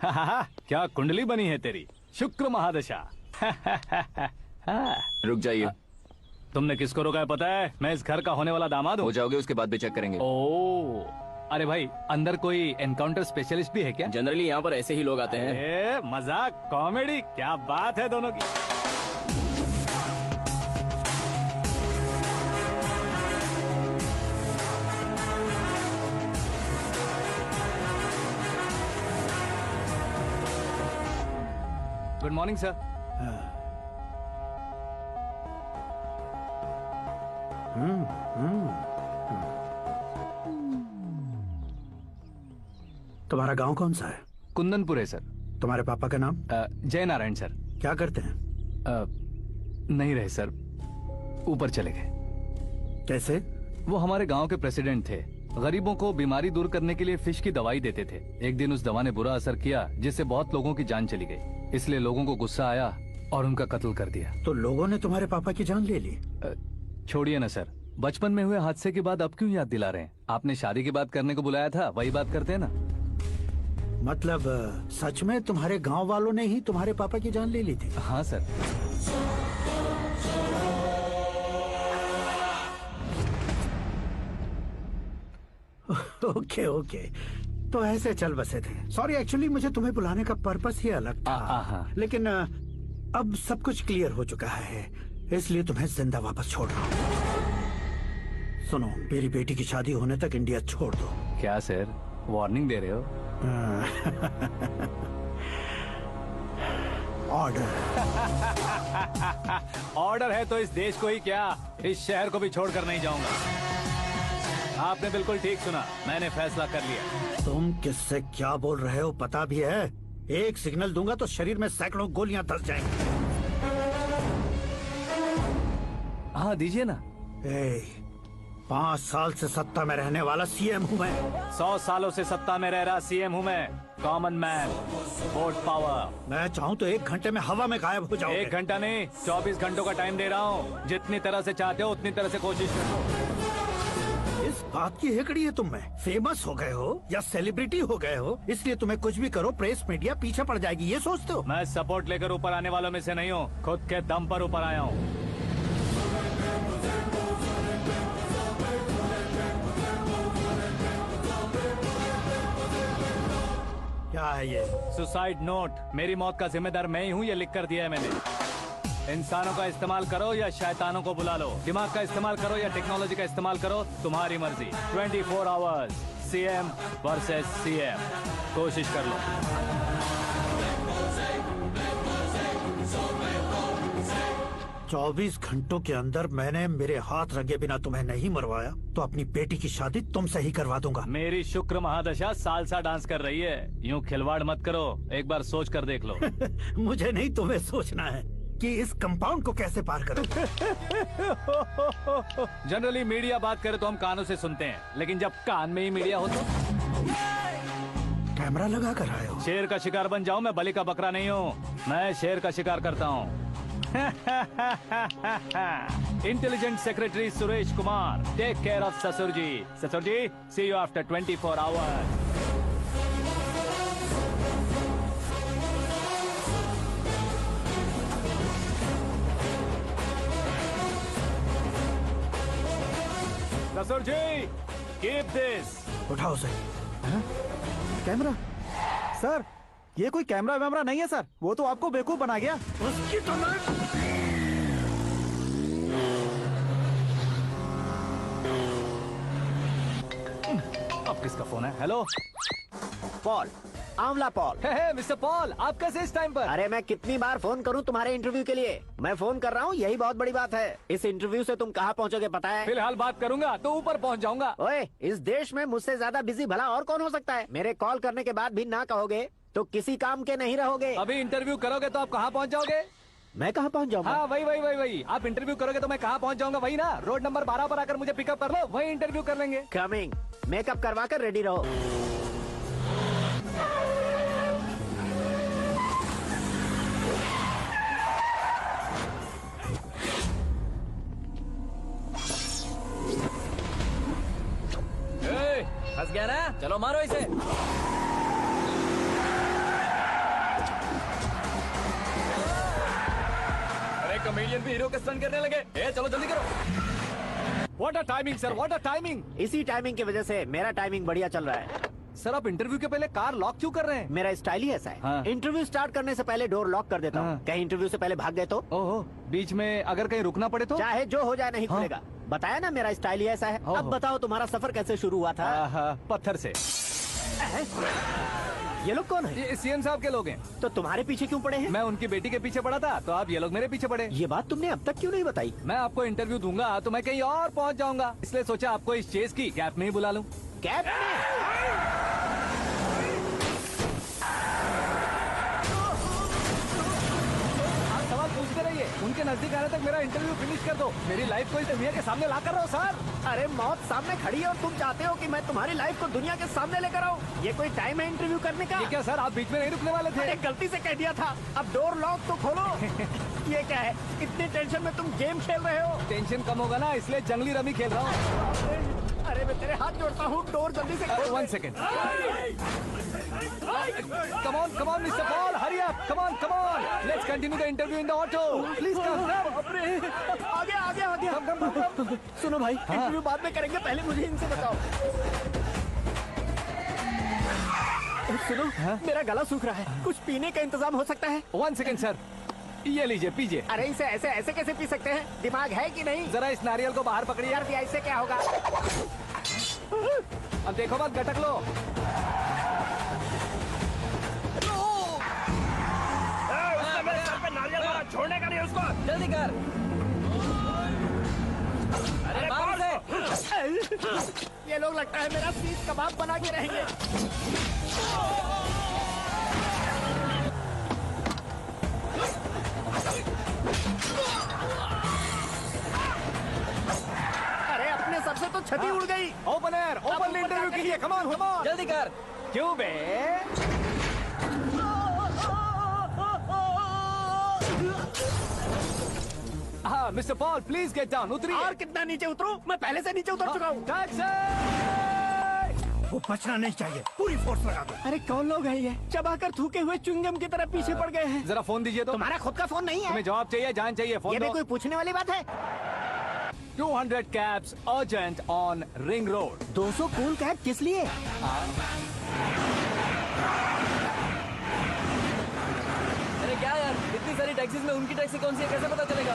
क्या कुंडली बनी है तेरी, शुक्र महादशा। रुक जाइए। तुमने किसको रोका है पता है? मैं इस घर का होने वाला दामाद हूँ। हो जाओगे उसके बाद भी चेक करेंगे। ओ, अरे भाई अंदर कोई एनकाउंटर स्पेशलिस्ट भी है क्या? जनरली यहाँ पर ऐसे ही लोग आते हैं। मजाक कॉमेडी, क्या बात है दोनों की। Good morning sir. तुम्हारा गांव कौन सा है? कुंदनपुर है सर। तुम्हारे पापा का नाम? जय नारायण सर। क्या करते हैं? नहीं रहे सर, ऊपर चले गए। कैसे? वो हमारे गांव के प्रेसिडेंट थे। गरीबों को बीमारी दूर करने के लिए फिश की दवाई देते थे। एक दिन उस दवा ने बुरा असर किया जिससे बहुत लोगों की जान चली गई। इसलिए लोगों को गुस्सा आया और उनका कत्ल कर दिया। तो लोगों ने तुम्हारे पापा की जान ले ली? छोड़िए ना सर, बचपन में हुए हादसे के बाद अब क्यों याद दिला रहे हैं? आपने शादी की बात करने को बुलाया था, वही बात करते हैं ना। मतलब सच में तुम्हारे गांव वालों ने ही तुम्हारे पापा की जान ले ली थी? हाँ सर। ओके ओके, तो ऐसे चल बसे थे। सॉरी, एक्चुअली मुझे तुम्हें बुलाने का पर्पस ही अलग था। लेकिन अब सब कुछ क्लियर हो चुका है, इसलिए तुम्हें जिंदा वापस छोड़ रहा हूँ। सुनो, मेरी बेटी की शादी होने तक इंडिया छोड़ दो। क्या सर, वार्निंग दे रहे हो? ऑर्डर। ऑर्डर है तो इस देश को ही क्या, इस शहर को भी छोड़कर नहीं जाऊंगा। आपने बिल्कुल ठीक सुना, मैंने फैसला कर लिया। तुम किससे क्या बोल रहे हो पता भी है? एक सिग्नल दूंगा तो शरीर में सैकड़ों गोलियां धस जाएंगी। हाँ दीजिए ना। 5 साल से सत्ता में रहने वाला सीएम हूँ मैं। 100 सालों से सत्ता में रह रहा सीएम हूँ मैं। Common man, vote power. मैं चाहूँ तो 1 घंटे में हवा में गायब हो जाऊँ। 1 घंटा नहीं, 24 घंटों का टाइम दे रहा हूँ। जितनी तरह से चाहते हो उतनी तरह से कोशिश करो। इस बात की हेकड़ी है तुम में? फेमस हो गए हो या सेलिब्रिटी हो गए हो, इसलिए तुम्हें कुछ भी करो प्रेस मीडिया पीछे पड़ जाएगी, ये सोचते हो? मैं सपोर्ट लेकर ऊपर आने वालों में से नहीं हूँ, खुद के दम पर ऊपर आया हूँ। क्या है ये? Suicide note. मेरी मौत का जिम्मेदार मैं ही हूँ, ये लिख कर दिया है मैंने। इंसानों का इस्तेमाल करो या शैतानों को बुला लो, दिमाग का इस्तेमाल करो या टेक्नोलॉजी का इस्तेमाल करो, तुम्हारी मर्जी। 24 आवर्स, सीएम वर्सेस सीएम, कोशिश कर लो। चौबीस घंटों के अंदर मैंने मेरे हाथ रंगे बिना तुम्हें नहीं मरवाया तो अपनी बेटी की शादी तुमसे ही करवा दूंगा। मेरी शुक्र महादशा सालसा डांस कर रही है, यूं खिलवाड़ मत करो, एक बार सोच कर देख लो। मुझे नहीं, तुम्हें सोचना है कि इस कंपाउंड को कैसे पार करो। जनरली मीडिया बात करे तो हम कानों से सुनते हैं, लेकिन जब कान में ही मीडिया हो तो कैमरा लगा कर आए हो। शेर का शिकार बन जाऊं, मैं बलि का बकरा नहीं हूँ, मैं शेर का शिकार करता हूँ। Intelligent secretary Suresh Kumar, take care of ससुर जी। ससुर जी, सी यू आफ्टर 24 आवर्स। ससुर जी, कीप दिस। उठाओ उसे। कैमरा? सर, ये कोई कैमरा वैमरा नहीं है सर, वो तो आपको बेवकूफ बना गया। उसकी तो अब किसका फोन है? हेलो पॉल, आंवला पॉल। मिस्टर पॉल, आप कैसे इस टाइम पर? अरे मैं कितनी बार फोन करूं तुम्हारे इंटरव्यू के लिए? मैं फोन कर रहा हूं, यही बहुत बड़ी बात है। इस इंटरव्यू से तुम कहां पहुंचोगे पता है? फिलहाल बात करूंगा तो ऊपर पहुंच जाऊंगा। ओए, इस देश में मुझसे ज्यादा बिजी भला और कौन हो सकता है? मेरे कॉल करने के बाद भी ना कहोगे तो किसी काम के नहीं रहोगे। अभी इंटरव्यू करोगे तो आप कहाँ पहुँच जाओगे? मैं कहाँ पहुँच जाऊंगा? हाँ वही। आप इंटरव्यू करोगे तो मैं कहाँ पहुँच जाऊंगा? वही ना, रोड नंबर 12 पर आकर मुझे पिकअप कर लो, वही इंटरव्यू कर लेंगे। कमिंग। मेकअप करवा कर रेडी रहो। फंस गया ना, चलो मारो इसे। विलियन भी हीरो के स्टंट करने लगे। ए चलो जल्दी करो। What a timing sir, what a timing. इसी टाइमिंग की वजह से मेरा टाइमिंग बढ़िया चल रहा है। सर आप इंटरव्यू के पहले कार लॉक क्यों कर रहे हैं? मेरा स्टाइल ही ऐसा है। हाँ। इंटरव्यू स्टार्ट करने से पहले डोर लॉक कर देता हूँ। हाँ। कहीं इंटरव्यू से पहले भाग गए तो ओहो, बीच में अगर कहीं रुकना पड़े तो? चाहे जो हो जाए नहीं हाँ। खुलेगा। बताया ना मेरा स्टाइल ही ऐसा है। ओहो। अब बताओ तुम्हारा सफर कैसे शुरू हुआ था? पत्थर से। ये लोग कौन है? ये सीएम साहब के लोग हैं। तो तुम्हारे पीछे क्यों पड़े हैं? मैं उनकी बेटी के पीछे पड़ा था, तो आप ये लोग मेरे पीछे पड़े। ये बात तुमने अब तक क्यों नहीं बताई? मैं आपको इंटरव्यू दूंगा तो मैं कहीं और पहुंच जाऊंगा, इसलिए सोचा आपको इस चेस की गैप में ही बुला लूं। कैब में? आप सवाल पूछते रहिए, उनके नजदीक आने तक मेरा इंटरव्यू फिनिश कर दो। मेरी लाइफ को इस दुनिया के सामने ला कर रहो सर। अरे मौत सामने खड़ी है और तुम चाहते हो कि मैं तुम्हारी लाइफ को दुनिया के सामने लेकर आऊं? ये कोई टाइम है इंटरव्यू करने का? ये क्या सर, आप बीच में नहीं रुकने वाले थे? अरे गलती से कह दिया था। अब डोर लॉक तो खोलो। ये क्या है? इतनी टेंशन में तुम गेम खेल रहे हो? टेंशन कम होगा ना, इसलिए जंगली रमी खेल रहा हूँ। अरे मैं तेरे हाथ जोड़ता हूँ, डोर जल्दी से खोल। 1 second. Come on, Mr. Paul, hurry up. Come on. Let's continue the interview in the auto. Please come. आगे। Come. सुनो भाई, इंटरव्यू बाद में करेंगे, पहले मुझे इनसे बताओ। सुनो, मेरा गला सूख रहा है, कुछ पीने का इंतजाम हो सकता है? 1 सेकेंड सर, ये लीजिए पीजिए। अरे इसे ऐसे कैसे पी सकते हैं? दिमाग है कि नहीं? जरा इस नारियल को बाहर पकड़िए। यार दिया, इससे क्या होगा? अब देखो मत गटक लो। छोड़ने का नहीं उसको। जल्दी कर। अरे बाहर से। ये लोग लगता है मेरा सीख कबाब बना के रहेंगे। अरे अपने सर से तो छती उड़ गई। ओपन एयर, ओपन इंटरव्यू कीजिए। Come on. जल्दी कर। क्यों बे? हाँ mister Paul, please get down. उतरिए। और कितना नीचे उतरूं? मैं पहले से नीचे उतर चुका हूँ। टैक्सी! वो बचना नहीं चाहिए, पूरी फोर्स लगा दो। अरे कौन लोग हैं ये? चबाकर थूके हुए च्युइंगम की तरह पीछे पड़ गए हैं। जरा फोन दीजिए तो। तुम्हारा खुद का फोन नहीं है? तुम्हें जवाब चाहिए, जान चाहिए, फोन ये भी दो। कोई पूछने वाली बात है? 200 cabs urgent on Ring Road. 200 cool cab किस लिए? अरे क्या यार, इतनी सारी टैक्सीज में उनकी टैक्सी कौन सी है, कैसे पता चलेगा?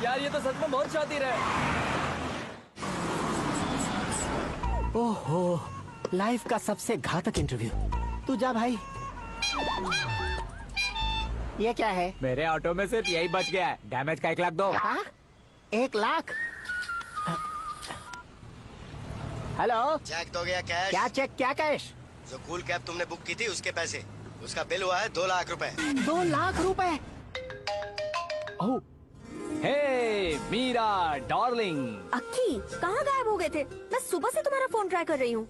यार ये तो सच में बहुत शातिर है। ओहो, लाइफ का सबसे घातक इंटरव्यू। तू जा भाई। ये क्या है? मेरे ऑटो में सिर्फ यही बच गया है, डैमेज का 1 लाख दो। हाँ? 1 लाख? हेलो, चेक तो गया कैश। क्या चेक, क्या कैश? जो कूल कैब तुमने बुक की थी उसके पैसे, उसका बिल हुआ है 2 लाख रुपए। 2 लाख रुपए? ओह, हे मीरा डार्लिंग। अक्की, कहाँ गायब हो गए थे? मैं सुबह से तुम्हारा फोन ट्राई कर रही हूँ।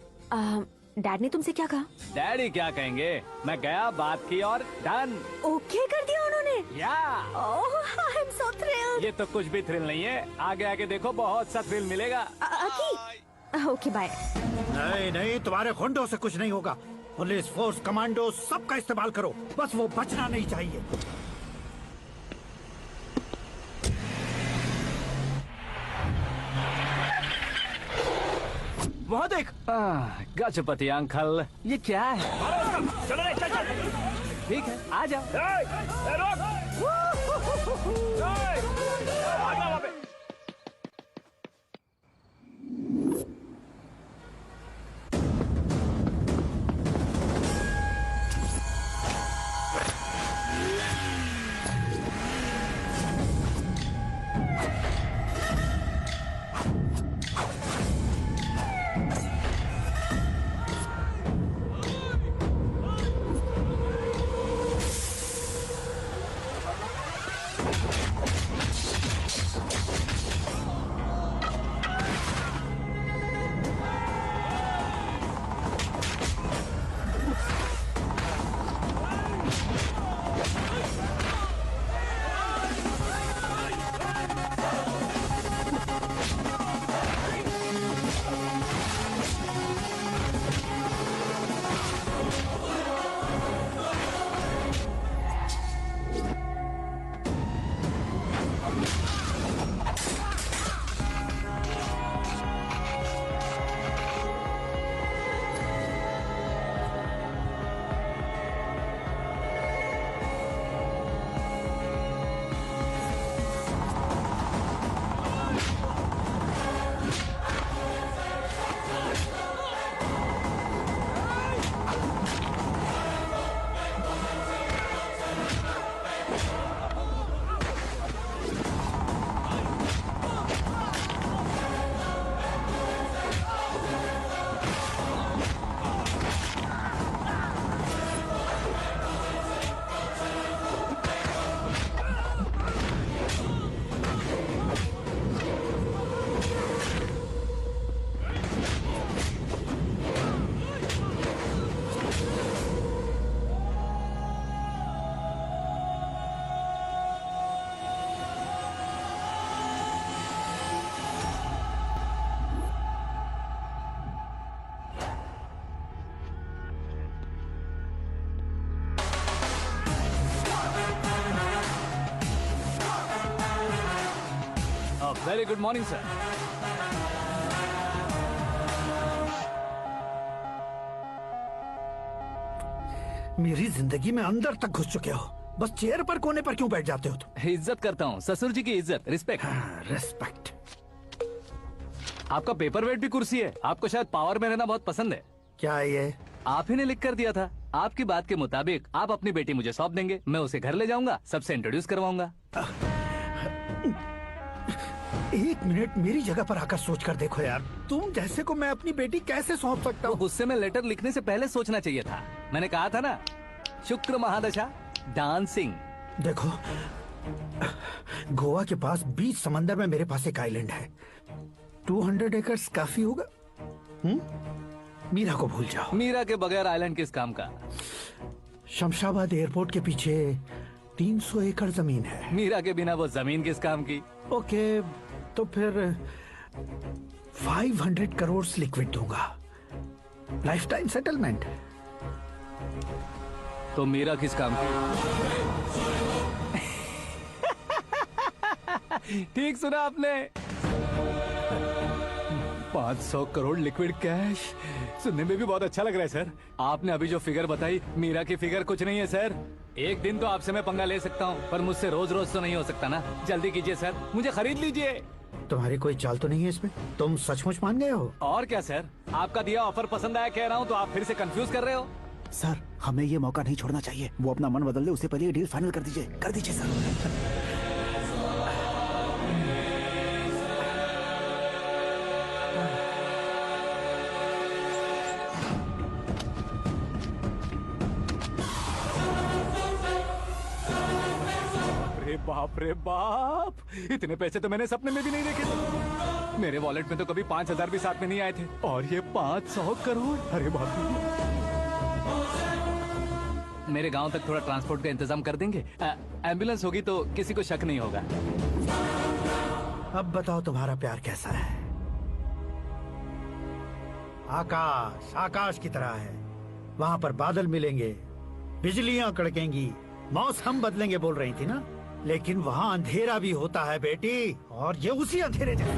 डैड ने तुमसे क्या कहा? डैडी क्या कहेंगे, मैं गया, बात की और डन। ओके कर दिया उन्होंने? या ओह, आई एम सो थ्रिल्ड। ये तो कुछ भी थ्रिल नहीं है, आगे आगे देखो बहुत सा थ्रिल मिलेगा। अक्की, ओके बाय। नहीं, तुम्हारे गुंडों से कुछ नहीं होगा। पुलिस फोर्स, कमांडो, सबका इस्तेमाल करो, बस वो बचना नहीं चाहिए। वहाँ देख। गजपति अंकल, ये क्या है? चलो रे, चल। ठीक है, आ जाओ। Very good morning sir. मेरी जिंदगी में अंदर तक घुस चुके हो, बस चेयर पर कोने पर क्यों बैठ जाते हो तुम? इज्जत करता हूँ, ससुर जी की इज्जत, रिस्पेक्ट। रेस्पेक्ट। आपका पेपर वेट भी कुर्सी है। आपको शायद पावर में रहना बहुत पसंद है। क्या ये? आप ही ने लिख कर दिया था। आपकी बात के मुताबिक आप अपनी बेटी मुझे सौंप देंगे, मैं उसे घर ले जाऊंगा, सबसे इंट्रोड्यूस करवाऊंगा। एक मिनट मेरी जगह पर आकर सोच कर देखो यार, तुम जैसे को मैं अपनी बेटी कैसे सौंप सकता तो हूँ? गुस्से में लेटर लिखने से पहले सोचना चाहिए था। मैंने कहा था ना, शुक्र महादशा डांसिंग। देखो, गोवा के पास बीच समंदर में मेरे पास एक आइलैंड है। 200 एकर्स काफी होगा। मीरा को भूल जाओ। मीरा के बगैर आइलैंड किस काम का? शमशाबाद एयरपोर्ट के पीछे 300 एकड़ जमीन है। मीरा के बिना वो जमीन किस काम की? ओके, तो फिर 500 करोड़ लिक्विड दूंगा, लाइफ टाइम सेटलमेंट। तो मीरा किस काम की? ठीक सुना आपने, 500 करोड़ लिक्विड कैश। सुनने में भी बहुत अच्छा लग रहा है सर। आपने अभी जो फिगर बताई, मीरा की फिगर कुछ नहीं है सर। एक दिन तो आपसे मैं पंगा ले सकता हूँ, पर मुझसे रोज रोज तो नहीं हो सकता ना। जल्दी कीजिए सर, मुझे खरीद लीजिए। तुम्हारी कोई चाल तो नहीं है इसमें? तुम सचमुच मान गए हो? और क्या सर, आपका दिया ऑफर पसंद आया कह रहा हूँ, तो आप फिर से कंफ्यूज कर रहे हो। सर, हमें ये मौका नहीं छोड़ना चाहिए। वो अपना मन बदल ले, उससे पहले ये डील फाइनल कर दीजिए सर। बाप रे बाप, इतने पैसे तो मैंने सपने में भी नहीं देखे थे। मेरे वॉलेट में तो कभी 5,000 भी साथ में नहीं आए थे, और ये 500 करोड़। अरे बाप रे। मेरे गांव तक थोड़ा ट्रांसपोर्ट का इंतजाम कर देंगे? एम्बुलेंस होगी तो किसी को शक नहीं होगा। अब बताओ तुम्हारा प्यार कैसा है? आकाश आकाश की तरह है, वहाँ पर बादल मिलेंगे, बिजलियां कड़केंगी, मौसम बदलेंगे बोल रही थी ना। लेकिन वहाँ अंधेरा भी होता है बेटी, और ये उसी अंधेरे जैसा।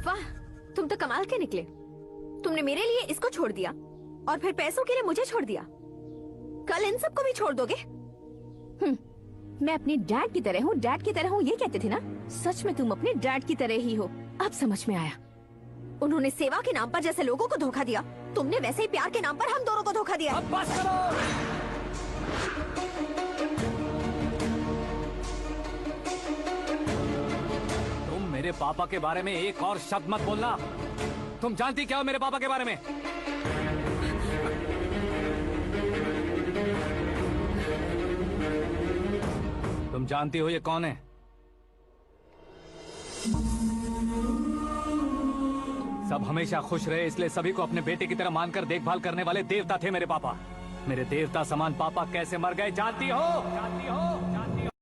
वाह, तुम तो कमाल के निकले। तुमने मेरे लिए इसको छोड़ दिया और फिर पैसों के लिए मुझे छोड़ दिया। कल इन सबको भी छोड़ दोगे? मैं अपने डैड की तरह हूँ, डैड की तरह हूँ, ये कहते थे ना। सच में तुम अपने डैड की तरह ही हो। अब समझ में आया। उन्होंने सेवा के नाम पर जैसे लोगों को धोखा दिया, तुमने वैसे ही प्यार के नाम पर हम दोनों को धोखा दिया। अब बस करो। तुम मेरे पापा के बारे में एक और शब्द मत बोलना। तुम जानती क्या हो मेरे पापा के बारे में? तुम जानती हो ये कौन है? सब हमेशा खुश रहे, इसलिए सभी को अपने बेटे की तरह मानकर देखभाल करने वाले देवता थे मेरे पापा। मेरे देवता समान पापा कैसे मर गए जानती हो? जानती हो?